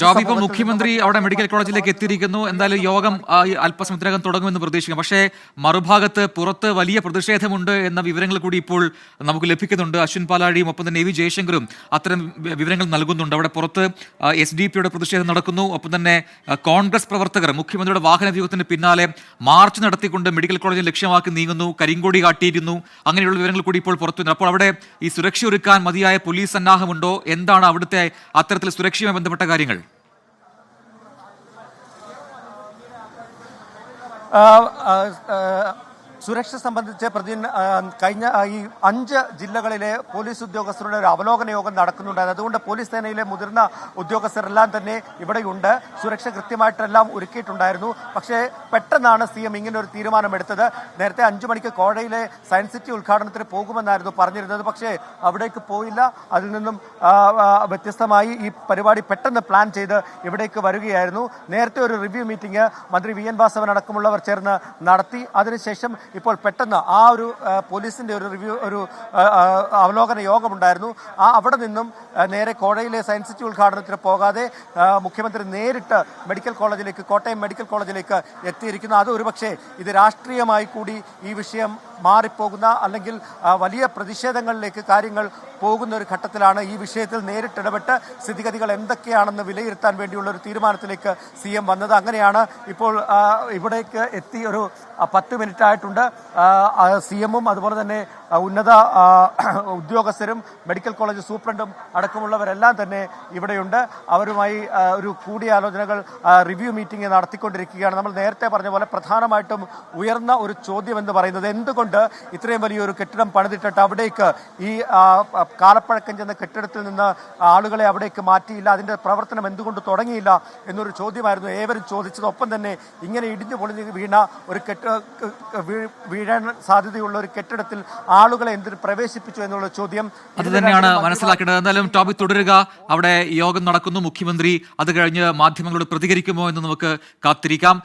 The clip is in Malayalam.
ജോബ് ഇപ്പോൾ മുഖ്യമന്ത്രി അവിടെ മെഡിക്കൽ കോളേജിലേക്ക് എത്തിയിരിക്കുന്നു. എന്തായാലും യോഗം അല്പസമയത്തിനകം തുടങ്ങുമെന്ന് പ്രതീക്ഷിക്കാം. പക്ഷേ മറുഭാഗത്ത് പുറത്ത് വലിയ പ്രതിഷേധമുണ്ട് എന്ന വിവരങ്ങൾ കൂടി ഇപ്പോൾ നമുക്ക് ലഭിക്കുന്നുണ്ട്. അശ്വിൻ പാലാഴിയും ഒപ്പം തന്നെ എ വി ജയശങ്കറും അത്തരം വിവരങ്ങൾ നൽകുന്നുണ്ട്. അവിടെ പുറത്ത് SDP പ്രതിഷേധം നടക്കുന്നു. ഒപ്പം തന്നെ കോൺഗ്രസ് പ്രവർത്തകർ മുഖ്യമന്ത്രിയുടെ വാഹന വ്യൂഹത്തിന് പിന്നാലെ മാർച്ച് നടത്തിക്കൊണ്ട് മെഡിക്കൽ കോളേജിൽ ലക്ഷ്യമാക്കി നീങ്ങുന്നു, കരിങ്കൊടി കാട്ടിയിരുന്നു. അങ്ങനെയുള്ള വിവരങ്ങൾ കൂടി ഇപ്പോൾ പുറത്തുവരുന്നു. അപ്പോൾ അവിടെ ഈ സുരക്ഷ ഒരുക്കാൻ മതിയായ പോലീസ് സന്നാഹമുണ്ടോ? എന്താണ് അവിടുത്തെ അത്തരത്തിൽ സുരക്ഷയുമായി ബന്ധപ്പെട്ട കാര്യങ്ങൾ? സുരക്ഷ സംബന്ധിച്ച് കഴിഞ്ഞ ഈ 5 ജില്ലകളിലെ പോലീസ് ഉദ്യോഗസ്ഥരുടെ ഒരു അവലോകന യോഗം നടക്കുന്നുണ്ടായിരുന്നു. അതുകൊണ്ട് പോലീസ് സേനയിലെ മുതിർന്ന ഉദ്യോഗസ്ഥരെല്ലാം തന്നെ ഇവിടെയുണ്ട്. സുരക്ഷ കൃത്യമായിട്ടെല്ലാം ഒരുക്കിയിട്ടുണ്ടായിരുന്നു. പക്ഷേ പെട്ടെന്നാണ് CM ഇങ്ങനെ ഒരു തീരുമാനമെടുത്തത്. നേരത്തെ 5 മണിക്ക് കോഴയിലെ സയൻസ് സിറ്റി ഉദ്ഘാടനത്തിന് പോകുമെന്നായിരുന്നു പറഞ്ഞിരുന്നത്. പക്ഷേ അവിടേക്ക് പോയില്ല. അതിൽ നിന്നും വ്യത്യസ്തമായി ഈ പരിപാടി പെട്ടെന്ന് പ്ലാൻ ചെയ്ത് ഇവിടേക്ക് വരികയായിരുന്നു. നേരത്തെ ഒരു റിവ്യൂ മീറ്റിംഗ് മന്ത്രി VN വാസവൻ അടക്കമുള്ളവർ ചേർന്ന് നടത്തി. അതിനുശേഷം ഇപ്പോൾ പെട്ടെന്ന് ആ ഒരു പോലീസിന്റെ ഒരു അവലോകന യോഗമുണ്ടായിരുന്നു. അവിടെ നിന്നും നേരെ കോഴയിലെ സയൻസ് സിറ്റി ഉദ്ഘാടനത്തിന് പോകാതെ മുഖ്യമന്ത്രി നേരിട്ട് മെഡിക്കൽ കോളേജിലേക്ക്, കോട്ടയം മെഡിക്കൽ കോളേജിലേക്ക് എത്തിയിരിക്കുന്നു. അത് ഒരുപക്ഷെ ഇത് രാഷ്ട്രീയമായി കൂടി ഈ വിഷയം മാറിപ്പോകുന്ന അല്ലെങ്കിൽ വലിയ പ്രതിഷേധങ്ങളിലേക്ക് കാര്യങ്ങൾ പോകുന്ന ഒരു ഘട്ടത്തിലാണ് ഈ വിഷയത്തിൽ നേരിട്ടിടപെട്ട് സ്ഥിതിഗതികൾ എന്തൊക്കെയാണെന്ന് വിലയിരുത്താൻ വേണ്ടിയുള്ള ഒരു തീരുമാനത്തിലേക്ക് CM വന്നത്. അങ്ങനെയാണ് ഇപ്പോൾ ഇവിടേക്ക് എത്തി ഒരു 10 മിനിറ്റ് ആയിട്ടുണ്ട്. CM-ഉം അതുപോലെ തന്നെ ഉന്നത ഉദ്യോഗസ്ഥരും മെഡിക്കൽ കോളേജ് സൂപ്രണ്ടും അടക്കമുള്ളവരെല്ലാം തന്നെ ഇവിടെയുണ്ട്. അവരുമായി ഒരു കൂടിയാലോചനകൾ, റിവ്യൂ മീറ്റിംഗ് നടത്തിക്കൊണ്ടിരിക്കുകയാണ്. നമ്മൾ നേരത്തെ പറഞ്ഞ പോലെ പ്രധാനമായിട്ടും ഉയർന്ന ഒരു ചോദ്യം എന്ന് പറയുന്നത് എന്തുകൊണ്ട് ഇത്രയും വലിയൊരു കെട്ടിടം പണിതിട്ടിട്ട് അവിടേക്ക് ഈ കാലപ്പഴക്കം ചെന്ന കെട്ടിടത്തിൽ നിന്ന് ആളുകളെ അവിടേക്ക് മാറ്റിയില്ല, അതിന്റെ പ്രവർത്തനം എന്തുകൊണ്ട് തുടങ്ങിയില്ല എന്നൊരു ചോദ്യമായിരുന്നു ഏവരും ചോദിച്ചത്. ഒപ്പം തന്നെ ഇങ്ങനെ ഇടിഞ്ഞു പൊളിഞ്ഞ് വീണ ഒരു വീഴാൻ സാധ്യതയുള്ള ഒരു കെട്ടിടത്തിൽ ആളുകളെ എന്തിന് പ്രവേശിപ്പിച്ചു എന്നുള്ള ചോദ്യം അത് തന്നെയാണ് മനസ്സിലാക്കേണ്ടത്. എന്തായാലും ടോബി തുടരുക. അവിടെ യോഗം നടക്കുന്നു. മുഖ്യമന്ത്രി അത് കഴിഞ്ഞ് മാധ്യമങ്ങളോട് പ്രതികരിക്കുമോ എന്ന് നമുക്ക് കാത്തിരിക്കാം.